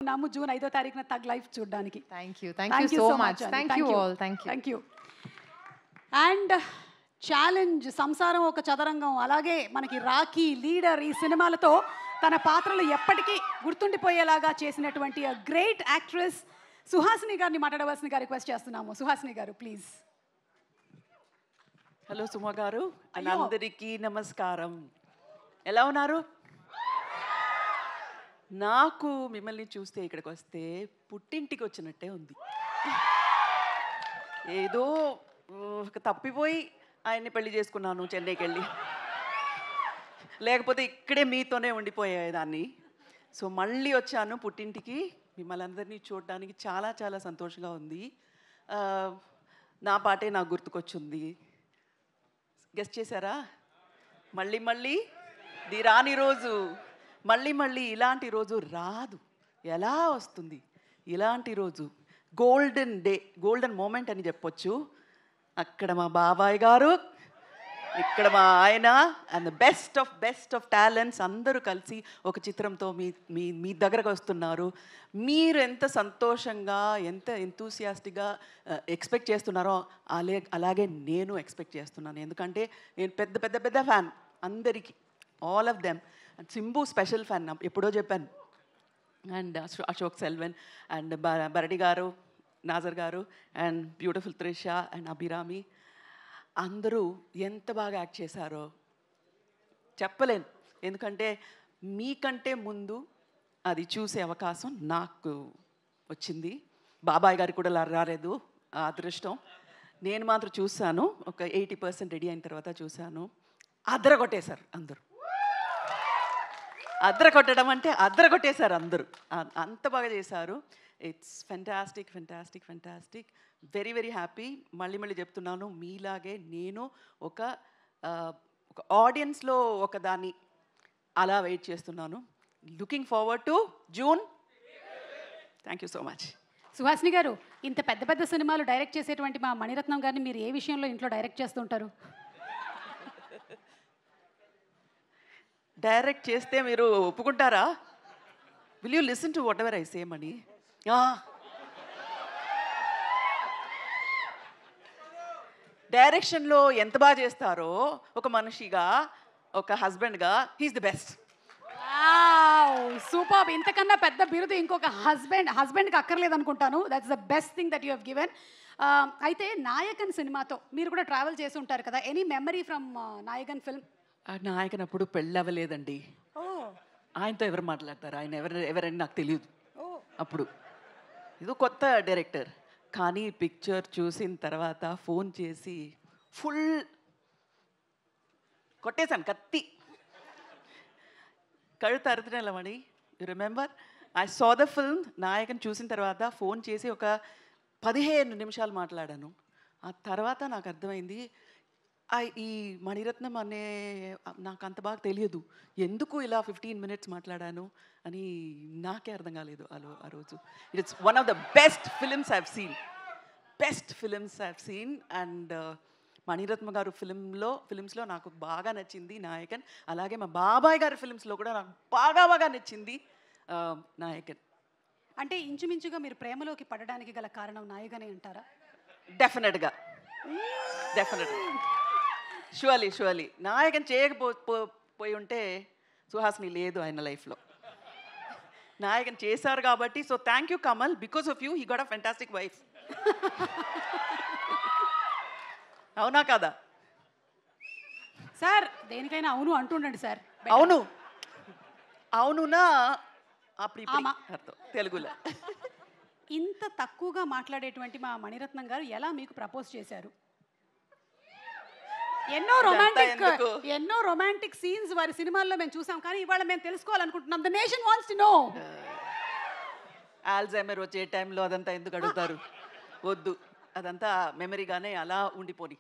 నాము June 5వ తారీఖున తగ్ లైఫ్ చూడడానికి. Thank you so much. Thank you all. Thank you. And challenge సంసారం ఒక చదరంగం, అలాగే మనకి రాఖీ, లీడర్ ఈ సినిమాలతో తన పాత్రలు ఎప్పటికీ గుర్తుండిపోయేలాగా చేసినటువంటి గ్రేట్ యాక్ట్రెస్ సుహాసిని గారిని మాట్లాడవలసిందిగా రిక్వెస్ట్ చేస్తున్నాము. సుహాసిని గారు ప్లీజ్. హలో సుమ గారు, అందరికీ నమస్కారం. ఎలా ఉన్నారు? నాకు మిమ్మల్ని చూస్తే ఇక్కడికి వస్తే పుట్టింటికి వచ్చినట్టే ఉంది. ఏదో తప్పిపోయి ఆయన్ని పెళ్లి చేసుకున్నాను చెన్నైకి వెళ్ళి, లేకపోతే ఇక్కడే మీతోనే ఉండిపోయేదాన్ని. సో మళ్ళీ వచ్చాను పుట్టింటికి, మిమ్మల్ని అందరినీ చూడడానికి చాలా చాలా సంతోషంగా ఉంది. నా పాటే నాకు గుర్తుకొచ్చింది. గెస్ట్ చేశారా? మళ్ళీ మళ్ళీ ది రాని రోజు, మళ్ళీ మళ్ళీ ఇలాంటి రోజు రాదు. ఎలా వస్తుంది ఇలాంటి రోజు? గోల్డెన్ డే, గోల్డెన్ మూమెంట్ అని చెప్పొచ్చు. అక్కడ మా బాబాయ్ గారు, ఇక్కడ మా ఆయన, అండ్ బెస్ట్ ఆఫ్ టాలెంట్స్ అందరూ కలిసి ఒక చిత్రంతో మీ దగ్గరకు వస్తున్నారు. మీరు ఎంత సంతోషంగా, ఎంత ఎంతూసియాస్టిక్గా ఎక్స్పెక్ట్ చేస్తున్నారో అలాగే నేను ఎక్స్పెక్ట్ చేస్తున్నాను. ఎందుకంటే నేను పెద్ద ఫ్యాన్ అందరికీ, all of them. And Simbu special fan, ఎప్పుడో చెప్పాను. అండ్ అశోక్ సెల్వన్ అండ్ బరడి గారు, నాజర్ గారు, and beautiful Trisha and Abhirami అందరూ ఎంత బాగా యాక్ట్ చేశారో చెప్పలేను. ఎందుకంటే మీకంటే ముందు అది చూసే అవకాశం నాకు వచ్చింది. బాబాయ్ గారు కూడా రాలేదు ఆ అదృష్టం. నేను మాత్రం చూశాను, ఒక 80% రెడీ అయిన తర్వాత చూశాను. అదరగొట్టేశారు అందరూ. అదరగొట్టడం అంటే అదరగొట్టేశారు అందరూ, అంత బాగా చేశారు. It's fantastic. Very happy. మళ్ళీ చెప్తున్నాను, మీలాగే నేను ఒక ఆడియన్స్లో ఒకదాన్ని అలా వెయిట్ చేస్తున్నాను. Looking forward to June. Thank you so much. Suhasini గారు, ఇంత పెద్ద సినిమాలు డైరెక్ట్ చేసేటువంటి మా మణిరత్నం గారిని మీరు ఏ విషయంలో ఇంట్లో డైరెక్ట్ చేస్తుంటారు? డైరెక్ట్ చేస్తే మీరు ఒప్పుకుంటారా? Will you listen to whatever I say Mani? డైరెక్షన్లో ఎంత బాగా చేస్తారో ఒక మనిషిగా, ఒక హస్బెండ్గా, హీఈస్ ది బెస్ట్. సూపర్. ఇంతకన్నా పెద్ద బిరుదు ఇంకొక హస్బెండ్కి అక్కర్లేదు అనుకుంటాను. That's the best thing that you have given. అయితే నాయకన్ సినిమాతో మీరు కూడా ట్రావెల్ చేసి ఉంటారు కదా, any memory from Nayakan film? Nayakan అప్పుడు పెళ్ళి అవ్వలేదండి. ఆయనతో ఎవరు మాట్లాడతారు? ఆయన ఎవరని నాకు తెలియదు అప్పుడు. ఇది కొత్త డైరెక్టర్. కానీ పిక్చర్ చూసిన తర్వాత ఫోన్ చేసి ఫుల్ కొట్టేశాను, కత్తి కழுత అరుతున్నమని. You remember? I saw the film. Nayakan చూసిన తర్వాత ఫోన్ చేసి ఒక 15 నిమిషాలు మాట్లాడాను. ఆ తర్వాత నాకు అర్థమైంది, ఈ మణిరత్నం అనే నాకు అంత బాగా తెలియదు, ఎందుకు ఇలా 15 minutes మాట్లాడాను అని నాకే అర్థం కాలేదు ఆ రోజు. It's one of the best films I have seen. And Mani Ratnam గారు ఫిలిమ్స్లో నాకు బాగా నచ్చింది నాయకన్. అలాగే మా బాబాయ్ గారి ఫిలిమ్స్లో కూడా నాకు బాగా నచ్చింది నాయకన్. అంటే ఇంచుమించుగా మీరు ప్రేమలోకి పడడానికి గల కారణం నాయకనే అంటారా? డెఫినెట్గా. షూర్లీ నాయకన్ చేయకపోయి ఉంటే సుహాసిని లేదు ఆయన లైఫ్లో. నాయకన్ చేశారు కాబట్టి. So thank you Kamal, because of you he got a fantastic wife. అవునా కదా సార్? దేనికైనా అవును అంటుండండి సార్. అవునునా అర్థం తెలుగులో. ఇంత తక్కువగా మాట్లాడేటువంటి మా మణిరత్నం గారు ఎలా మీకు ప్రపోజ్ చేశారు? ఎన్నో రొమాంటిక్ సీన్స్ వారి సినిమాల్లో మేము చూసాం, కానీ ఇవాళ మేము తెలుసుకోవాలనుకుంటున్నాం. The nation wants to know. Alzheimer వచ్చే టైంలో అదంతా ఎందుకు అడుగుతారు? వద్దు, అదంతా మెమరీగానే అలా ఉండిపోని.